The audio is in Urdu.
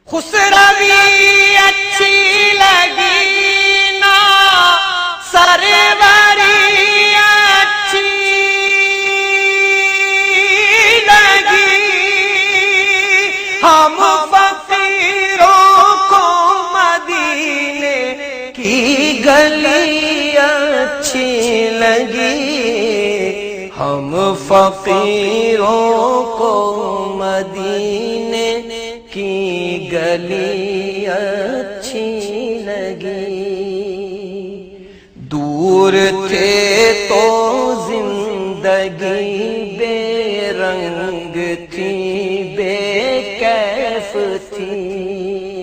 خسروی اچھی لگی نا سروری اچھی لگی، ہم فقیروں کو مدینے کی گلی اچھی لگی، ہم فقیروں کو مدینے کی گلی اچھی لگی۔ دور تھے تو زندگی بے رنگ تھی، بے کیف تھی،